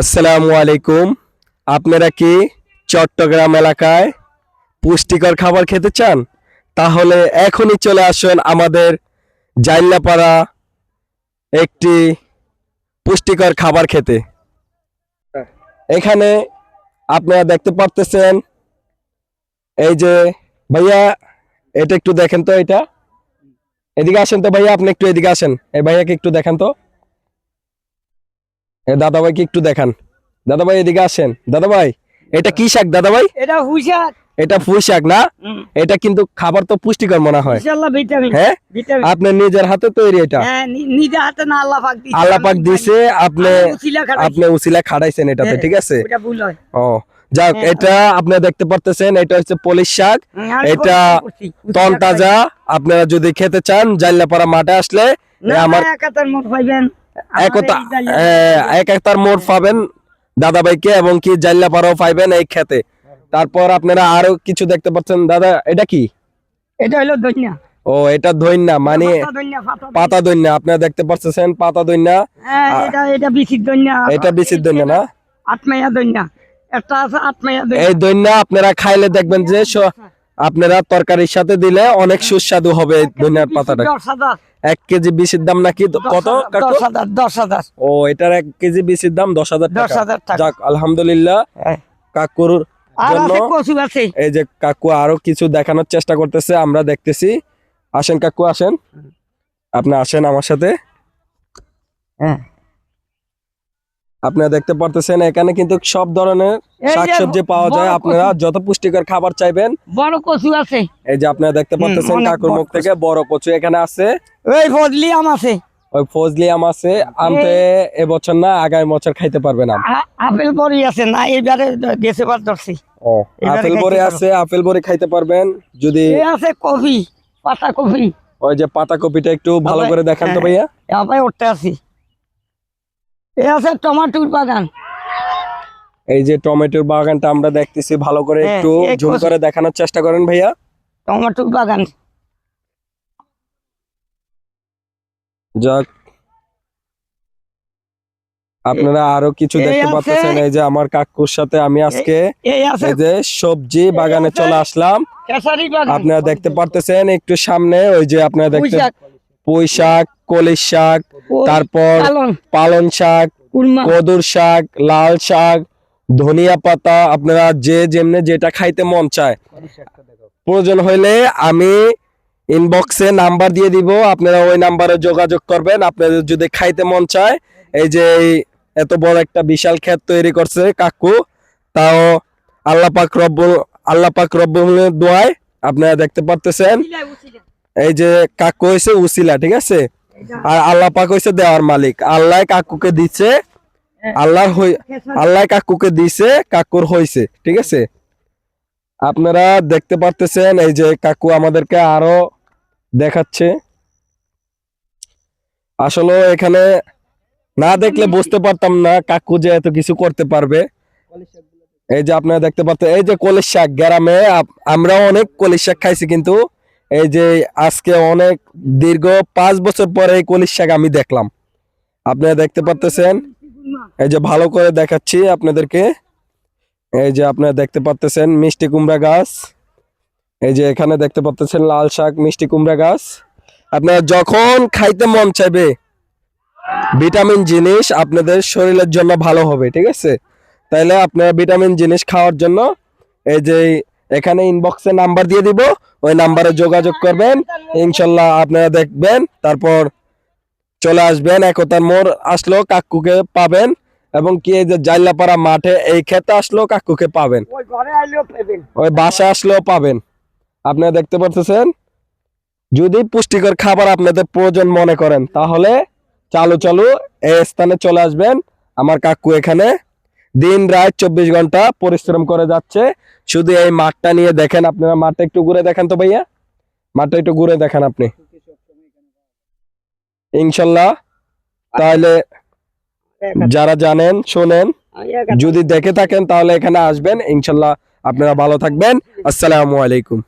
আসসালামু আলাইকুম। আপনারা কি চট্টগ্রাম এলাকায় পুষ্টিকর খাবার খেতে চান? তাহলে এখনই চলে আসুন আমাদের জাইল্লাপাড়া একটি পুষ্টিকর খাবার খেতে। এখানে আপনারা দেখতে পারতেছেন, এই যে ভাইয়া, এটা একটু দেখেন তো, এটা এদিকে আসেন তো ভাইয়া, আপনি একটু এদিকে আসেন। এই ভাইয়াকে একটু দেখেন তো, দাদা ভাইকে একটু দেখান। দাদা ভাই এদিকে আসেন। দাদা ভাই, এটা কি শাক দাদা ভাই? এটা পুঁই শাক। এটা পুঁই শাক না? এটা কিন্তু খাবার তো পুষ্টিকর মনে হয়। ইনশাআল্লাহ ভিটামিন। হ্যাঁ, ভিটামিন। আপনার নিজের হাতে তৈরি এটা? হ্যাঁ, নিজে হাতে না, আল্লাহ পাক দিছে। আল্লাহ পাক দিছে, আপনি আপনি উসিলা খাড়াইছেন এটাতে, ঠিক আছে? এটা ভুল হয়। ও যাক, এটা আপনারা দেখতে পারতেছেন, এটা হচ্ছে পলিশ শাক। এটা তনতাজা। আপনারা যদি খেতে চান জাইল্লাপাড়া মাঠে আসলে আমার একাতার মোট পাইবেন। এক একটার মোট পাবেন দাদা ভাইকে, এবং কি জাইল্লাপাড়াও পাইবেন এই খেতে। তারপর আপনারা আরো কিছু দেখতে পাচ্ছেন। দাদা, এটা কি? এটা হলো ধনিয়া। ও, এটা ধইন্না, মানে পাতা ধইন্না। আপনারা দেখতে পাচ্ছেন পাতা ধইন্না। এটা বিচির ধনিয়া। এটা বিচির ধইন্না না? আটমাইয়া ধনিয়া। একটা আছে আটমাইয়া ধনিয়া। এই ধইন্না আপনারা খাইলে দেখবেন যে আপনারা তরকারির সাথে দিলে অনেক সুস্বাদু হবে এই ধনিয়ার পাতাটা। 1 কেজি বিচির দাম নাকি কত? 10,000। ও, এটার 1 কেজি বিচির দাম 10,000 টাকা। যাক, আলহামদুলিল্লাহ কাকুর জন্য। এই যে কাকু আরো কিছু দেখানোর চেষ্টা করতেছে, আমরা দেখতেছি। আসেন কাকু, আসেন, আপনি আসেন আমার সাথে। আপনারা দেখতে পারতেছেন এখানে কিন্তু সব ধরনের শাকসবজি পাওয়া যায়। আপনারা যত পুষ্টিকর খাবার চাইবেন। বড় কচু আছে। এই যে আপনারা দেখতে পারতেছেন কাকুর মুখ থেকে বড় কচু এখানে আছে। ওই ফজলি আম আছে। ওই ফজলি আম আছে। আমতে এবছর না, আগামী বছর খাইতে পারবেন আম। আপেল বড়ি আছে না, এবারে গেছে বার ধরছি। ও, আপেল বড়ি আছে, আপেল বড়ি খাইতে পারবেন। যদি আছে কফি, পাতা কফি। ওই যে পাতা কপিটা একটু ভালো করে দেখান তো ভাইয়া। ভাই উঠতে আছি। এই আছে টমেটোর বাগান। এই যে টমেটোর বাগানটা আমরা দেখতেছি, ভালো করে একটু জুম করে দেখানোর চেষ্টা করেন ভাইয়া। টমেটোর বাগান। যাক, আপনারা আরো কিছু দেখতে পাচ্ছেন। এই যে আমার কাকুর সাথে আমি আজকে এই যে সবজি বাগানে চলে আসলাম। আপনারা দেখতে পারতেছেন একটু সামনে, ওই যে আপনারা দেখতে পুঁই শাক, কলির শাক, তারপর পালং শাক, কদুর শাক, লাল শাক, ধনিয়া পাতা। আপনারা যে যেমনে যেটা খাইতে মন চায়, প্রয়োজন হইলে আমি ইনবক্সে নাম্বার দিয়ে দিব, আপনারা ওই নাম্বারে যোগাযোগ করবেন। আপনাদের যদি খাইতে মন চায়, এই যে এত বড় একটা বিশাল ক্ষেত তৈরি করছে কাকু, তাও আল্লাহ পাক রব্বুলের দোয়ায়। আপনারা দেখতে পারতেছেন এই যে কাকু হইছে উসিলা, ঠিক আছে? আর আল্লাহ পাক হইছে দেওয়ার মালিক। আল্লাহ কাকুকে দিচ্ছে, আল্লাহ কাকুকে দিছে, কাকুর হইছে, ঠিক আছে? আপনারা দেখতে পারতেছেন এই যে কাকু আমাদেরকে আরো দেখাচ্ছে। আসলে এখানে না দেখলে বুঝতে পারতাম না কাকু যে এত কিছু করতে পারবে। এই যে আপনারা দেখতে পাচ্ছেন এই যে কলির শাক। গ্রামে আমরাও অনেক কলির শাক খাইছি, কিন্তু এই যে আজকে অনেক দীর্ঘ 5 বছর পরে এই কলির শাক আমি দেখলাম। আপনারা দেখতে পাচ্ছেন, এই যে ভালো করে দেখাচ্ছি আপনাদেরকে। এই যে আপনারা দেখতে পাচ্ছেন মিষ্টি কুমড়া গাছ। এই যে এখানে দেখতে পাচ্ছেন লাল শাক, মিষ্টি কুমড়া গাছ। আপনারা যখন খাইতে মন চাইবে, ভিটামিন জিনিস আপনাদের শরীরের জন্য ভালো হবে, ঠিক আছে? তাইলে আপনারা ভিটামিন জিনিস খাওয়ার জন্য এই যে এখানে ইনবক্সে নাম্বার দিয়ে দিব, ওই নাম্বারে যোগাযোগ করবেন। ইনশাল্লাহ আপনারা দেখবেন, তারপর চলে আসবেন। একতার মোড় আসলেও কাকুকে পাবেন, এবং কি এই যে জাইল্লাপাড়া মাঠে এই খেতে আসলেও কাকুকে পাবেন, ওই বাসা আসলেও পাবেন। আপনারা দেখতে পাচ্ছেন, যদি পুষ্টিকর খাবার আপনাদের প্রয়োজন মনে করেন, তাহলে চালু এই স্থানে চলে আসবেন। আমার কাকু এখানে দিন রাত 24 ঘন্টা পরিশ্রম করে যাচ্ছে। শুধু এই মাঠটা নিয়ে দেখেন। আপনারা মাঠটা একটু ঘুরে দেখেন তো ভাইয়া, মাঠটা একটু ঘুরে দেখেন আপনি, ইনশাল্লাহ। তাহলে যারা জানেন, শোনেন, যদি দেখে থাকেন, তাহলে এখানে আসবেন। ইনশাল্লাহ আপনারা ভালো থাকবেন। আসসালামু আলাইকুম।